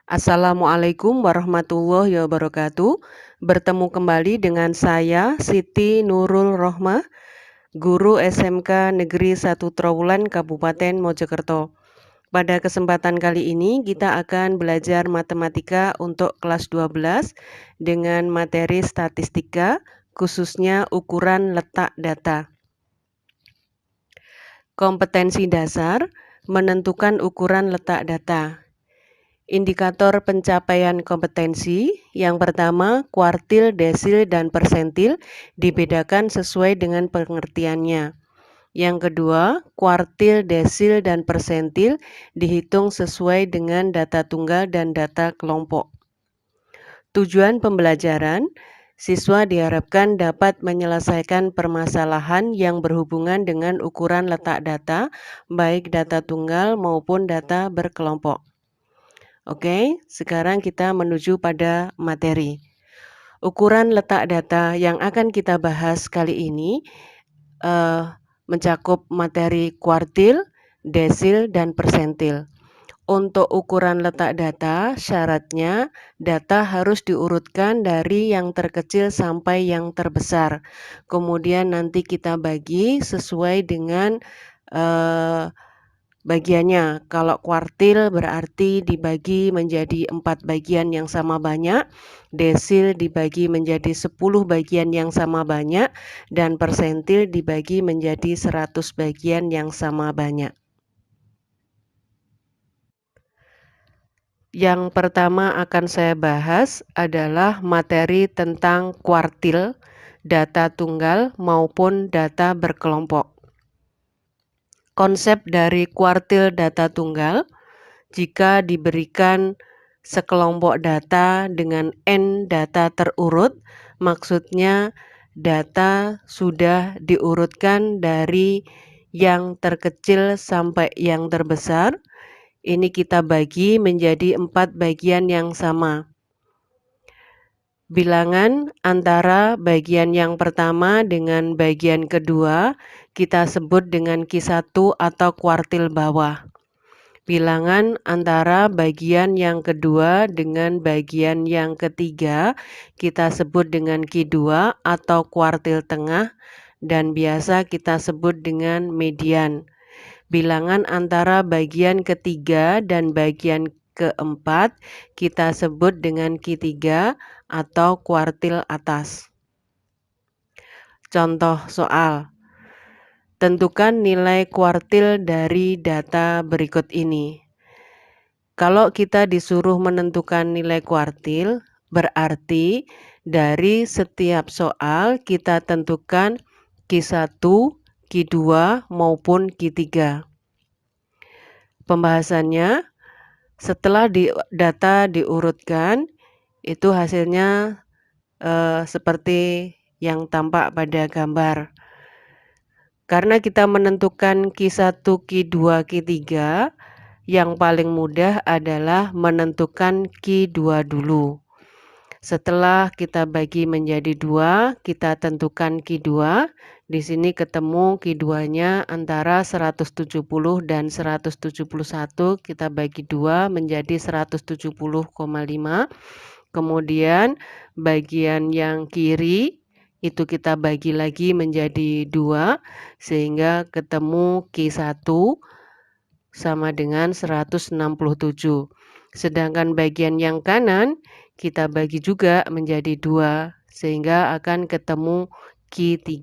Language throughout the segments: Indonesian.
Assalamualaikum warahmatullahi wabarakatuh. Bertemu kembali dengan saya Siti Nurul Rohmah, guru SMK Negeri 1 Trowulan Kabupaten Mojokerto. Pada kesempatan kali ini kita akan belajar matematika untuk kelas 12 dengan materi statistika, khususnya ukuran letak data. Kompetensi dasar menentukan ukuran letak data. Indikator pencapaian kompetensi yang pertama, kuartil, desil, dan persentil dibedakan sesuai dengan pengertiannya. Yang kedua, kuartil, desil, dan persentil dihitung sesuai dengan data tunggal dan data kelompok. Tujuan pembelajaran, siswa diharapkan dapat menyelesaikan permasalahan yang berhubungan dengan ukuran letak data, baik data tunggal maupun data berkelompok. Oke, sekarang kita menuju pada materi. Ukuran letak data yang akan kita bahas kali ini mencakup materi kuartil, desil, dan persentil. Untuk ukuran letak data, syaratnya data harus diurutkan dari yang terkecil sampai yang terbesar. Kemudian nanti kita bagi sesuai dengan bagiannya. Kalau kuartil berarti dibagi menjadi 4 bagian yang sama banyak, desil dibagi menjadi 10 bagian yang sama banyak, dan persentil dibagi menjadi 100 bagian yang sama banyak. Yang pertama akan saya bahas adalah materi tentang kuartil, data tunggal maupun data berkelompok. Konsep dari kuartil data tunggal, jika diberikan sekelompok data dengan N data terurut, maksudnya data sudah diurutkan dari yang terkecil sampai yang terbesar. Ini kita bagi menjadi 4 bagian yang sama. Bilangan antara bagian yang pertama dengan bagian kedua kita sebut dengan Q1 atau kuartil bawah. Bilangan antara bagian yang kedua dengan bagian yang ketiga kita sebut dengan Q2 atau kuartil tengah dan biasa kita sebut dengan median. Bilangan antara bagian ketiga dan bagian keempat kita sebut dengan Q3 atau kuartil atas. Contoh soal. Tentukan nilai kuartil dari data berikut ini. Kalau kita disuruh menentukan nilai kuartil, berarti dari setiap soal kita tentukan Q1, Q2 maupun Q3. Pembahasannya, setelah data diurutkan, itu hasilnya seperti yang tampak pada gambar. Karena kita menentukan Q1, Q2, Q3, yang paling mudah adalah menentukan Q2 dulu. Setelah kita bagi menjadi 2, kita tentukan Q2. Di sini ketemu Q2-nya antara 170 dan 171. Kita bagi 2 menjadi 170,5. Kemudian bagian yang kiri itu kita bagi lagi menjadi 2 sehingga ketemu Q1 sama dengan 167. Sedangkan bagian yang kanan kita bagi juga menjadi 2 sehingga akan ketemu Q3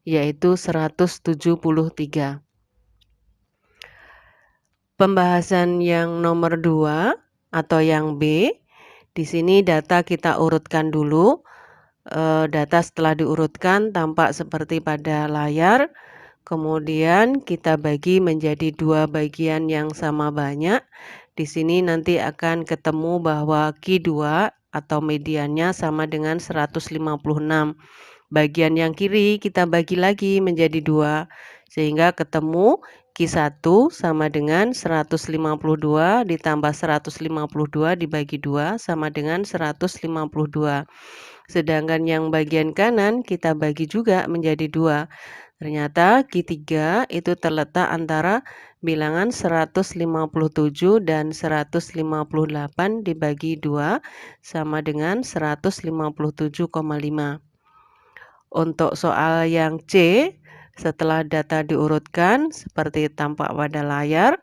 yaitu 173. Pembahasan yang nomor 2 atau yang B, di sini data kita urutkan dulu. Data setelah diurutkan tampak seperti pada layar. Kemudian kita bagi menjadi 2 bagian yang sama banyak. Di sini nanti akan ketemu bahwa Q2 atau mediannya sama dengan 156. Bagian yang kiri kita bagi lagi menjadi 2 sehingga ketemu Q1 sama dengan 152 ditambah 152 dibagi 2 sama dengan 152. Sedangkan yang bagian kanan kita bagi juga menjadi 2. Ternyata Q3 itu terletak antara bilangan 157 dan 158 dibagi 2 sama dengan 157,5. Untuk soal yang C, setelah data diurutkan seperti tampak pada layar,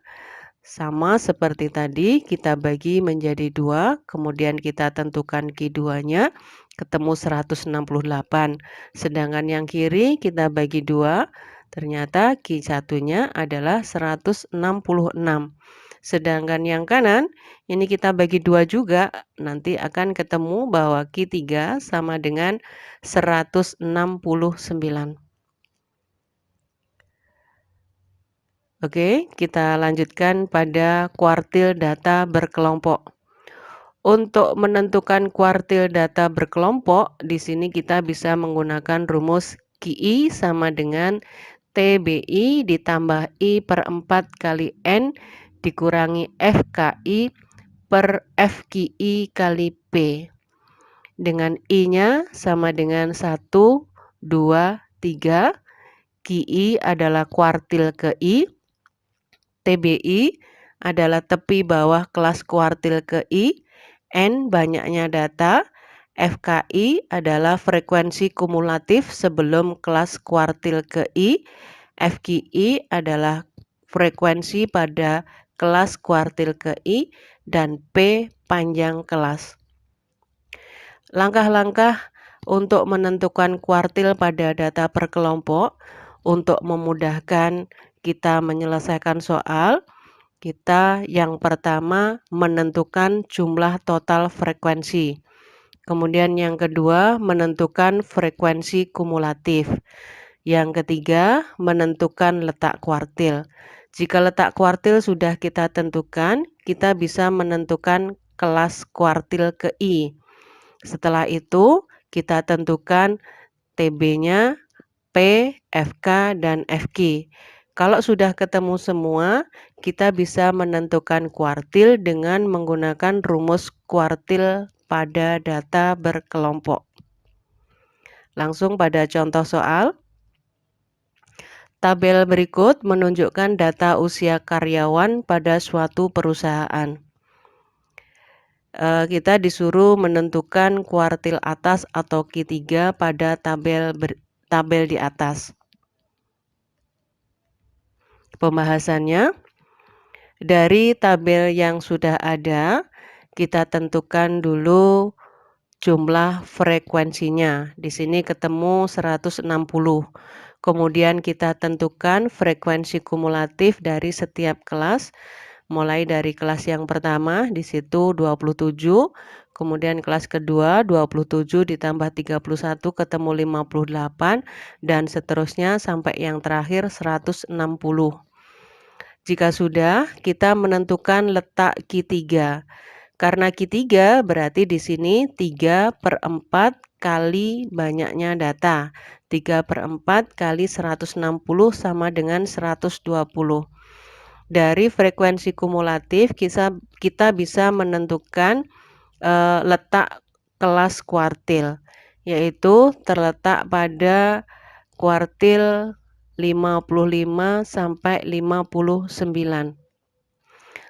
sama seperti tadi kita bagi menjadi 2, kemudian kita tentukan Q2-nya, ketemu 168. Sedangkan yang kiri kita bagi 2, ternyata Q1-nya adalah 166. Sedangkan yang kanan, ini kita bagi 2 juga, nanti akan ketemu bahwa Q3 sama dengan 169. Oke, kita lanjutkan pada kuartil data berkelompok. Untuk menentukan kuartil data berkelompok, di sini kita bisa menggunakan rumus QI sama dengan TBI ditambah I per 4 kali N dikurangi FKI per FQI kali P. Dengan I-nya sama dengan 1, 2, 3. QI adalah kuartil ke I. TBI adalah tepi bawah kelas kuartil ke I. N banyaknya data. FKI adalah frekuensi kumulatif sebelum kelas kuartil ke I. FQI adalah frekuensi pada kelas kuartil ke I dan P panjang kelas. Langkah-langkah untuk menentukan kuartil pada data per kelompok. Untuk memudahkan kita menyelesaikan soal, kita yang pertama menentukan jumlah total frekuensi. Kemudian yang kedua menentukan frekuensi kumulatif. Yang ketiga menentukan letak kuartil. Jika letak kuartil sudah kita tentukan, kita bisa menentukan kelas kuartil ke I. Setelah itu kita tentukan TB-nya, P, FK, dan FQ. Kalau sudah ketemu semua, kita bisa menentukan kuartil dengan menggunakan rumus kuartil pada data berkelompok. Langsung pada contoh soal. Tabel berikut menunjukkan data usia karyawan pada suatu perusahaan. Kita disuruh menentukan kuartil atas atau Q3 pada tabel di atas. Pembahasannya, dari tabel yang sudah ada, kita tentukan dulu jumlah frekuensinya. Di sini ketemu 160. Kemudian kita tentukan frekuensi kumulatif dari setiap kelas. Mulai dari kelas yang pertama, di situ 27. Kemudian kelas kedua 27 ditambah 31 ketemu 58. Dan seterusnya sampai yang terakhir 160. Jika sudah, kita menentukan letak Q3. Karena Q3 berarti di sini 3/4 kali banyaknya data. 3/4 kali 160 sama dengan 120. Dari frekuensi kumulatif kita bisa menentukan letak kelas kuartil, yaitu terletak pada kuartil 55 sampai 59.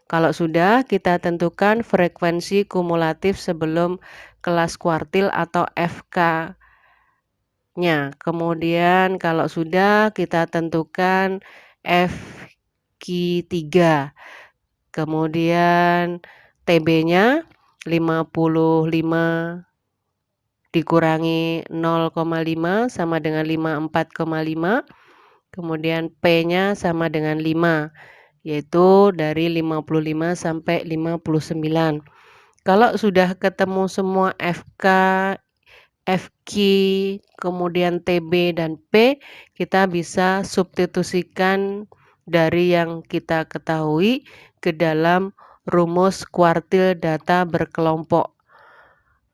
Kalau sudah, kita tentukan frekuensi kumulatif sebelum kelas kuartil atau FK-nya. Kemudian kalau sudah, kita tentukan FQ3. Kemudian TB-nya 55 dikurangi 0,5 sama dengan 54,5. Kemudian P-nya sama dengan 5, yaitu dari 55 sampai 59. Kalau sudah ketemu semua FK, FQ, kemudian TB dan P, kita bisa substitusikan dari yang kita ketahui ke dalam rumus kuartil data berkelompok.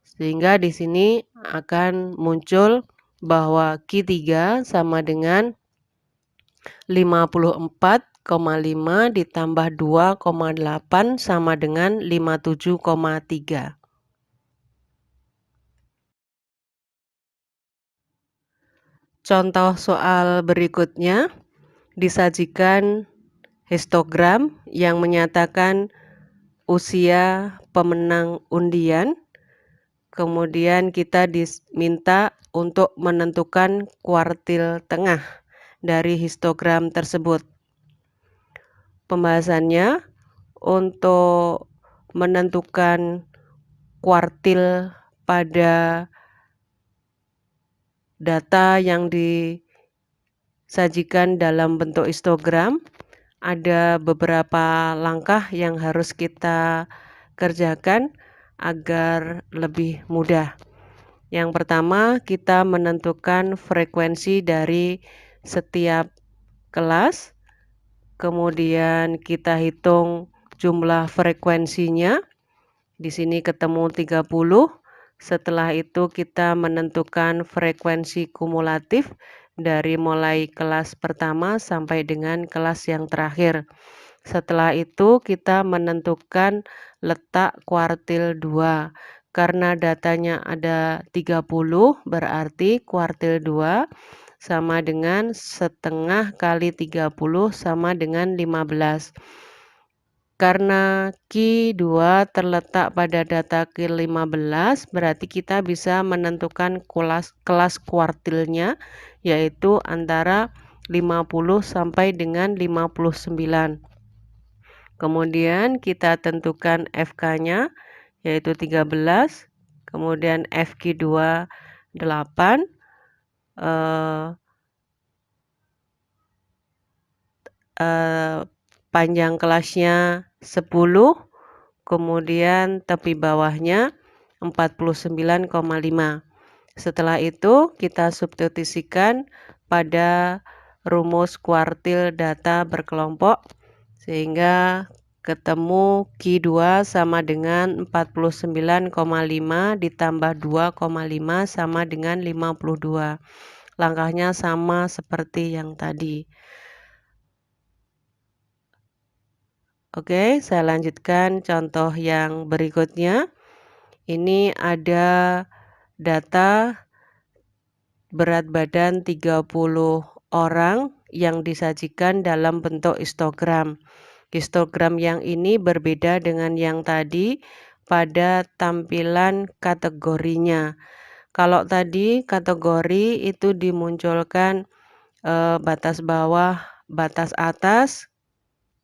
Sehingga di sini akan muncul bahwa Q3 sama dengan 54,5 ditambah 2,8 sama dengan 57,3. Contoh soal berikutnya disajikan histogram yang menyatakan usia pemenang undian. Kemudian kita diminta untuk menentukan kuartil tengah dari histogram tersebut. Pembahasannya untuk menentukan kuartil pada data yang disajikan dalam bentuk histogram, ada beberapa langkah yang harus kita kerjakan agar lebih mudah. Yang pertama, kita menentukan frekuensi dari setiap kelas. Kemudian kita hitung jumlah frekuensinya. Di sini ketemu 30. Setelah itu kita menentukan frekuensi kumulatif dari mulai kelas pertama sampai dengan kelas yang terakhir. Setelah itu kita menentukan letak kuartil 2. Karena datanya ada 30, berarti kuartil 2 sama dengan setengah kali 30 sama dengan 15. Karena Q2 terletak pada data Q15, berarti kita bisa menentukan kelas kuartilnya, yaitu antara 50 sampai dengan 59. Kemudian kita tentukan FK-nya, yaitu 13. Kemudian FQ2 8. Panjang kelasnya 10, kemudian tepi bawahnya 49,5. Setelah itu kita substitusikan pada rumus kuartil data berkelompok sehingga ketemu Q2 sama dengan 49,5 ditambah 2,5 sama dengan 52. Langkahnya sama seperti yang tadi. Oke, saya lanjutkan contoh yang berikutnya. Ini ada data berat badan 30 orang yang disajikan dalam bentuk histogram. Histogram yang ini berbeda dengan yang tadi pada tampilan kategorinya. Kalau tadi kategori itu dimunculkan batas bawah, batas atas.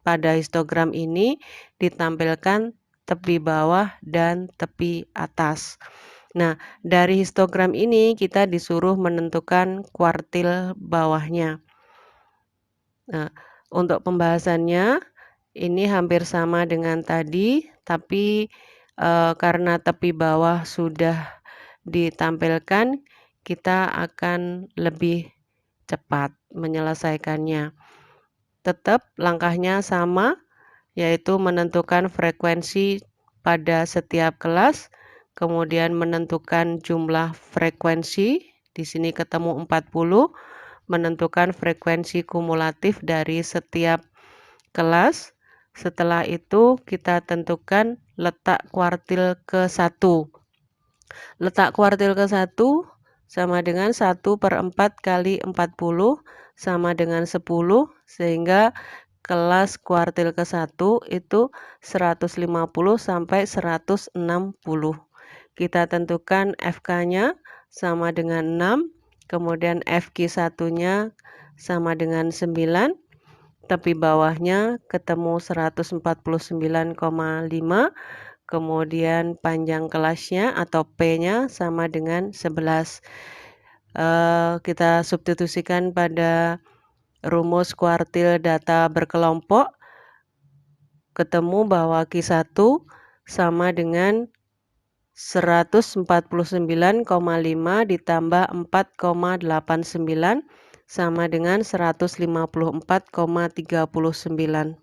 Pada histogram ini ditampilkan tepi bawah dan tepi atas. Nah, dari histogram ini kita disuruh menentukan kuartil bawahnya. Nah, untuk pembahasannya ini hampir sama dengan tadi, tapi karena tepi bawah sudah ditampilkan, kita akan lebih cepat menyelesaikannya. Tetap langkahnya sama, yaitu menentukan frekuensi pada setiap kelas, kemudian menentukan jumlah frekuensi, di sini ketemu 40, menentukan frekuensi kumulatif dari setiap kelas. Setelah itu kita tentukan letak kuartil ke-1. Letak kuartil ke-1 sama dengan 1/4 kali 40 sama dengan 10, sehingga kelas kuartil ke-1 itu 150 sampai 160. Kita tentukan FK-nya sama dengan 6, kemudian FQ1-nya sama dengan 9, tepi bawahnya ketemu 149,5, kemudian panjang kelasnya atau P-nya sama dengan 11. Kita substitusikan pada rumus kuartil data berkelompok, ketemu bahwa Q1 sama dengan 149,5 ditambah 4,89 sama dengan 154,39.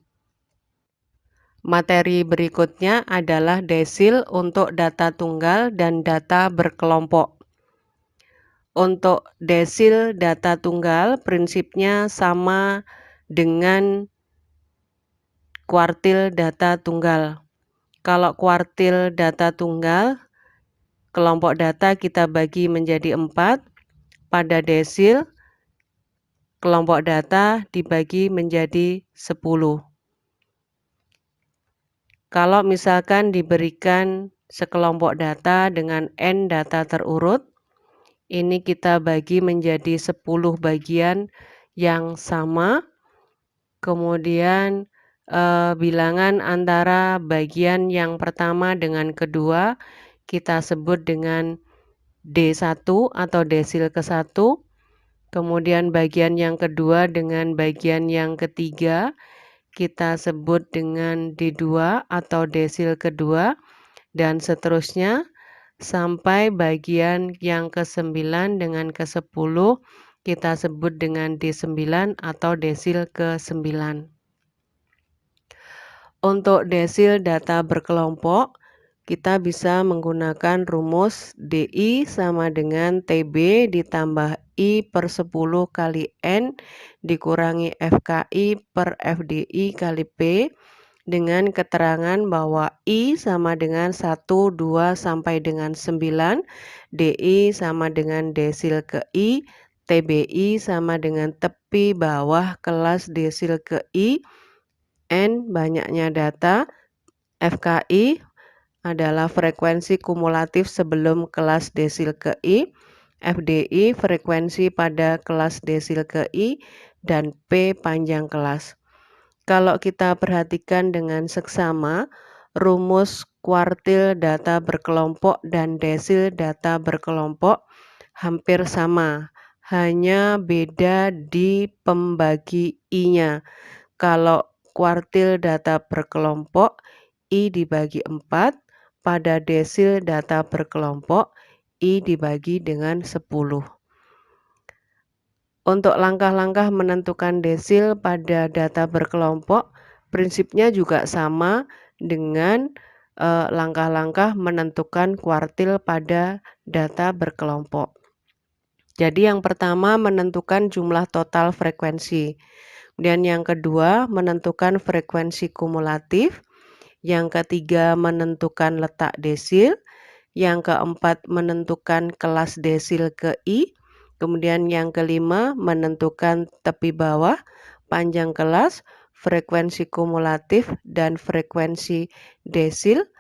Materi berikutnya adalah desil untuk data tunggal dan data berkelompok. Untuk desil data tunggal prinsipnya sama dengan kuartil data tunggal. Kalau kuartil data tunggal, kelompok data kita bagi menjadi 4. Pada desil, kelompok data dibagi menjadi 10. Kalau misalkan diberikan sekelompok data dengan N data terurut, ini kita bagi menjadi 10 bagian yang sama, kemudian bilangan antara bagian yang pertama dengan kedua kita sebut dengan D1 atau desil ke-1, kemudian bagian yang kedua dengan bagian yang ketiga kita sebut dengan D2 atau desil kedua, dan seterusnya sampai bagian yang ke-9 dengan ke-10 kita sebut dengan D9 atau desil ke-9. Untuk desil data berkelompok, kita bisa menggunakan rumus DI sama dengan TB ditambah I per 10 kali N dikurangi FKI per FDI kali P dengan keterangan bahwa I sama dengan 1, 2, sampai dengan 9, DI sama dengan desil ke I, TBI sama dengan tepi bawah kelas desil ke I, N banyaknya data, FKI adalah frekuensi kumulatif sebelum kelas desil ke I, FDI frekuensi pada kelas desil ke I, dan P panjang kelas. Kalau kita perhatikan dengan seksama, rumus kuartil data berkelompok dan desil data berkelompok hampir sama, hanya beda di pembagi I-nya. Kalau kuartil data berkelompok, I dibagi 4, pada desil data berkelompok, I dibagi dengan 10. Untuk langkah-langkah menentukan desil pada data berkelompok, prinsipnya juga sama dengan langkah-langkah menentukan kuartil pada data berkelompok. Jadi yang pertama menentukan jumlah total frekuensi. Dan yang kedua menentukan frekuensi kumulatif. Yang ketiga menentukan letak desil. Yang keempat menentukan kelas desil ke I. Kemudian yang kelima menentukan tepi bawah, panjang kelas, frekuensi kumulatif, dan frekuensi desil.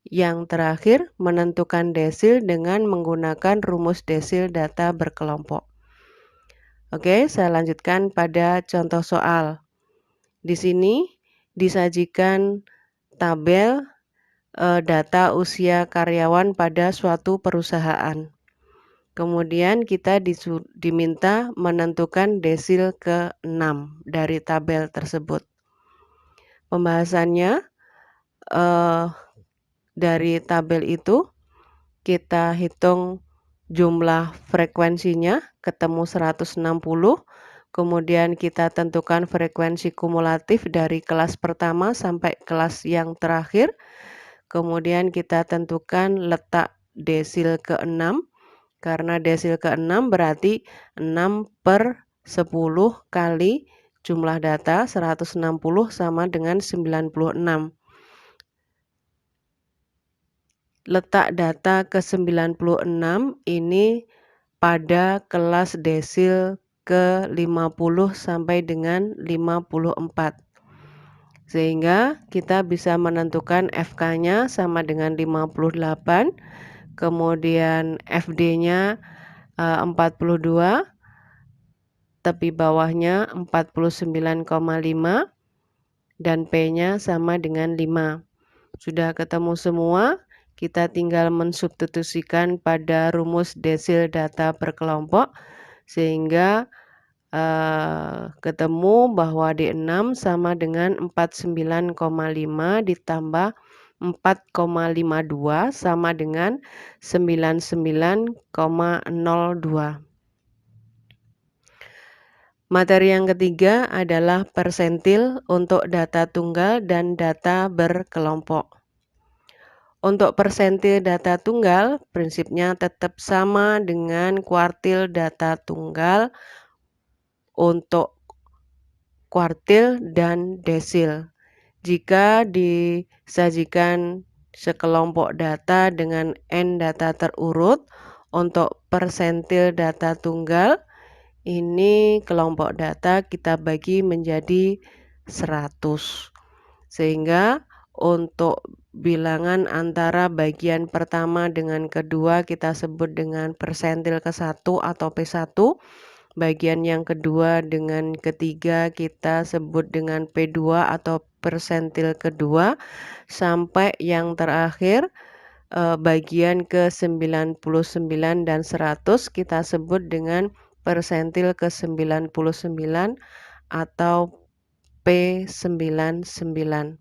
Yang terakhir menentukan desil dengan menggunakan rumus desil data berkelompok. Oke, saya lanjutkan pada contoh soal. Di sini disajikan tabel data usia karyawan pada suatu perusahaan. Kemudian kita diminta menentukan desil ke-6 dari tabel tersebut. Pembahasannya dari tabel itu kita hitung jumlah frekuensinya ketemu 160. Kemudian kita tentukan frekuensi kumulatif dari kelas pertama sampai kelas yang terakhir. Kemudian kita tentukan letak desil ke-6. Karena desil ke-6 berarti 6 per 10 kali jumlah data 160 sama dengan 96. Letak data ke-96 ini pada kelas desil ke-50 sampai dengan 54. Sehingga kita bisa menentukan FK-nya sama dengan 58, kemudian FD-nya 42, tepi bawahnya 49,5, dan P-nya sama dengan 5. Sudah ketemu semua, kita tinggal mensubstitusikan pada rumus desil data berkelompok sehingga ketemu bahwa D6 sama dengan 49,5 ditambah 4,52 sama dengan 99,02. Materi yang ketiga adalah persentil untuk data tunggal dan data berkelompok. Untuk persentil data tunggal, prinsipnya tetap sama dengan kuartil data tunggal untuk kuartil dan desil. Jika disajikan sekelompok data dengan N data terurut, untuk persentil data tunggal, ini kelompok data kita bagi menjadi 100. Sehingga Untuk bilangan antara bagian pertama dengan kedua kita sebut dengan persentil ke-1 atau P1. Bagian yang kedua dengan ketiga kita sebut dengan P2 atau persentil kedua. Sampai yang terakhir bagian ke-99 dan 100 kita sebut dengan persentil ke-99 atau P99.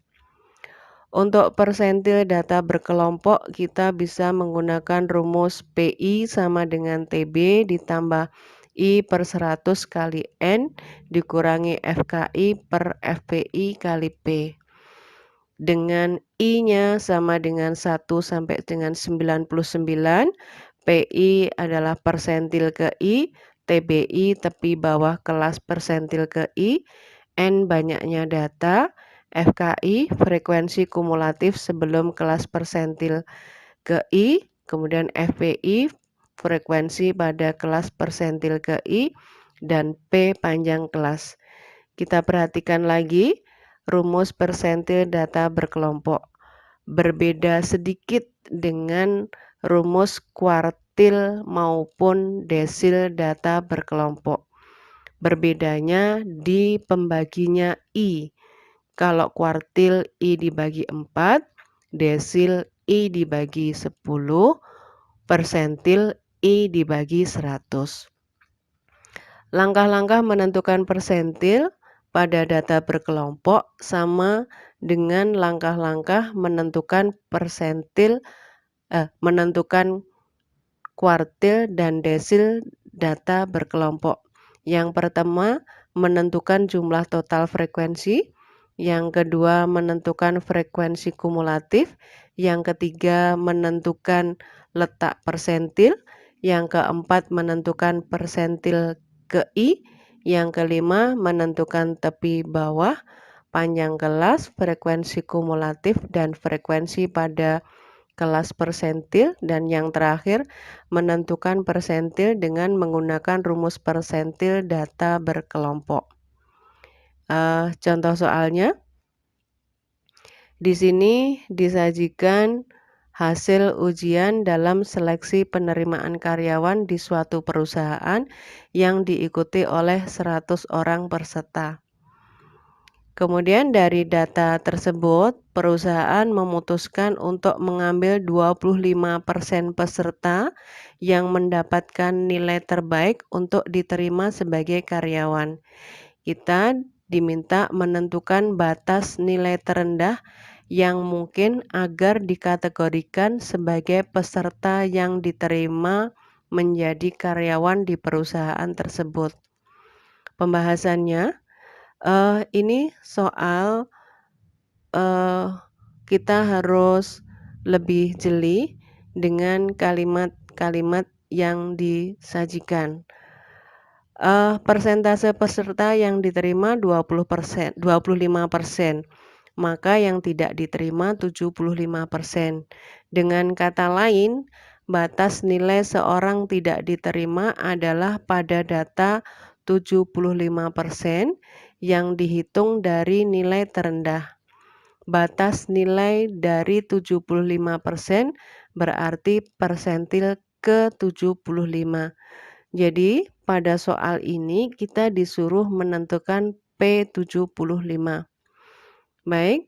Untuk persentil data berkelompok kita bisa menggunakan rumus PI sama dengan TB ditambah I per 100 kali N dikurangi FKI per FPI kali P. Dengan I-nya sama dengan 1 sampai dengan 99, PI adalah persentil ke I, TBI tepi bawah kelas persentil ke I, N banyaknya data, FKI frekuensi kumulatif sebelum kelas persentil ke I, kemudian FPI frekuensi pada kelas persentil ke I, dan P panjang kelas. Kita perhatikan lagi rumus persentil data berkelompok. Berbeda sedikit dengan rumus kuartil maupun desil data berkelompok. Berbedanya di pembaginya I. Kalau kuartil I dibagi 4, desil I dibagi 10, persentil I dibagi 100. Langkah-langkah menentukan persentil pada data berkelompok sama dengan langkah-langkah menentukan menentukan kuartil dan desil data berkelompok. Yang pertama, menentukan jumlah total frekuensi. Yang kedua, menentukan frekuensi kumulatif. Yang ketiga, menentukan letak persentil. Yang keempat, menentukan persentil ke I. Yang kelima, menentukan tepi bawah, panjang kelas, frekuensi kumulatif, dan frekuensi pada kelas persentil. Dan yang terakhir, menentukan persentil dengan menggunakan rumus persentil data berkelompok. Contoh soalnya, di sini disajikan hasil ujian dalam seleksi penerimaan karyawan di suatu perusahaan yang diikuti oleh 100 orang peserta. Kemudian dari data tersebut, perusahaan memutuskan untuk mengambil 25% peserta yang mendapatkan nilai terbaik untuk diterima sebagai karyawan. Kita diminta menentukan batas nilai terendah yang mungkin agar dikategorikan sebagai peserta yang diterima menjadi karyawan di perusahaan tersebut. Pembahasannya, ini soal kita harus lebih jeli dengan kalimat-kalimat yang disajikan. Persentase peserta yang diterima 25%, maka yang tidak diterima 75%. Dengan kata lain, batas nilai seorang tidak diterima adalah pada data 75% yang dihitung dari nilai terendah. Batas nilai dari 75% berarti persentil ke 75. Jadi pada soal ini kita disuruh menentukan P75. Baik,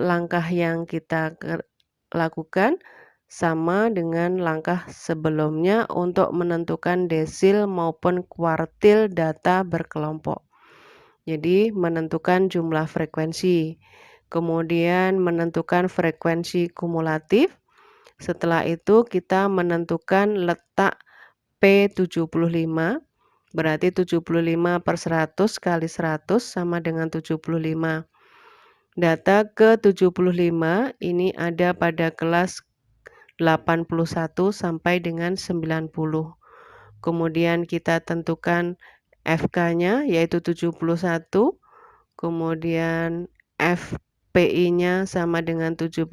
langkah yang kita lakukan sama dengan langkah sebelumnya untuk menentukan desil maupun kuartil data berkelompok. Jadi menentukan jumlah frekuensi, kemudian menentukan frekuensi kumulatif. Setelah itu kita menentukan letak P75, berarti 75 per 100 kali 100 sama dengan 75. Data ke-75 ini ada pada kelas 81 sampai dengan 90. Kemudian kita tentukan FK-nya yaitu 71, kemudian FPI-nya sama dengan 17,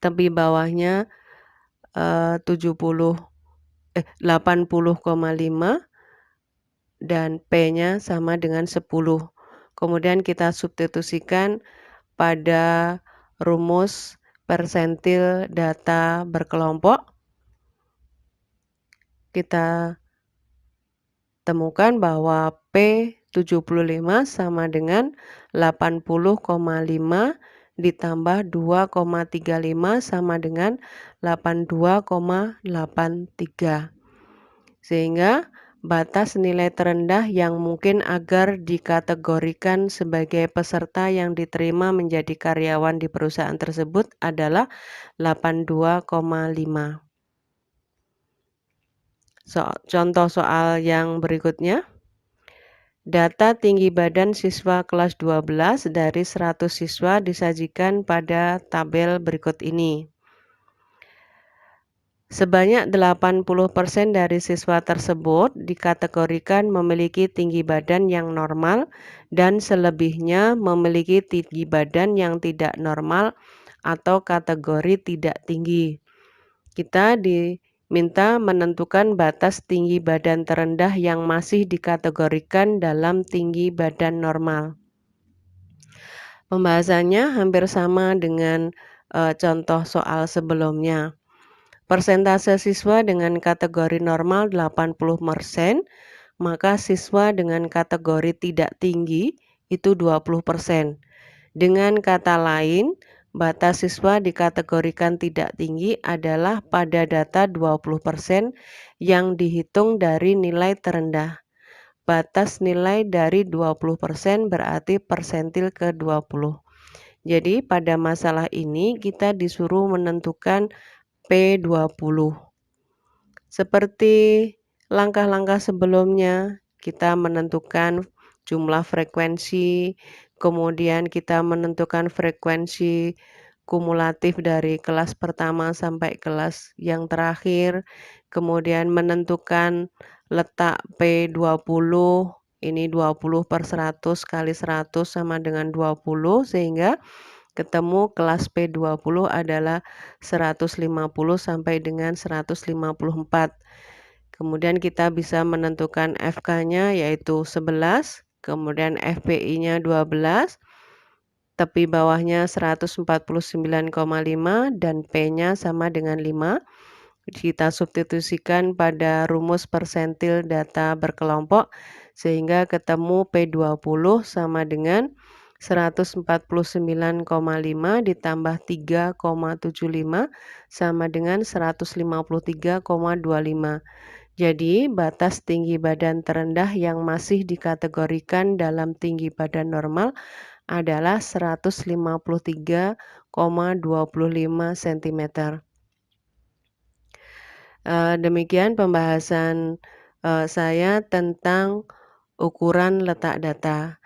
tepi bawahnya 80,5 dan P-nya sama dengan 10. Kemudian kita substitusikan pada rumus persentil data berkelompok, kita temukan bahwa P75 sama dengan 80,5 ditambah 2,35 sama dengan 82,83. Sehingga batas nilai terendah yang mungkin agar dikategorikan sebagai peserta yang diterima menjadi karyawan di perusahaan tersebut adalah 82,5. Contoh soal yang berikutnya. Data tinggi badan siswa kelas 12 dari 100 siswa disajikan pada tabel berikut ini. Sebanyak 80% dari siswa tersebut dikategorikan memiliki tinggi badan yang normal dan selebihnya memiliki tinggi badan yang tidak normal atau kategori tidak tinggi. Kita diminta menentukan batas tinggi badan terendah yang masih dikategorikan dalam tinggi badan normal. Pembahasannya hampir sama dengan contoh soal sebelumnya. Persentase siswa dengan kategori normal 80%, maka siswa dengan kategori tidak tinggi itu 20%. Dengan kata lain, batas siswa dikategorikan tidak tinggi adalah pada data 20% yang dihitung dari nilai terendah. Batas nilai dari 20% berarti persentil ke-20. Jadi pada masalah ini kita disuruh menentukan P20. Seperti langkah-langkah sebelumnya, kita menentukan jumlah frekuensi, kemudian kita menentukan frekuensi kumulatif dari kelas pertama sampai kelas yang terakhir, kemudian menentukan letak P20, ini 20/100 kali 100 sama dengan 20, sehingga ketemu kelas P20 adalah 150 sampai dengan 154. Kemudian kita bisa menentukan FK-nya yaitu 11, kemudian FPI-nya 12, tepi bawahnya 149,5 dan P-nya sama dengan 5. Kita substitusikan pada rumus persentil data berkelompok sehingga ketemu P20 sama dengan 149,5 ditambah 3,75 sama dengan 153,25. Jadi, batas tinggi badan terendah yang masih dikategorikan dalam tinggi badan normal adalah 153,25 cm. Demikian pembahasan saya tentang ukuran letak data.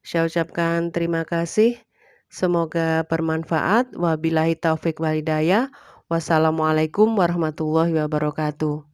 Saya ucapkan terima kasih. Semoga bermanfaat. Wabillahi taufik wal hidayah. Wassalamualaikum warahmatullahi wabarakatuh.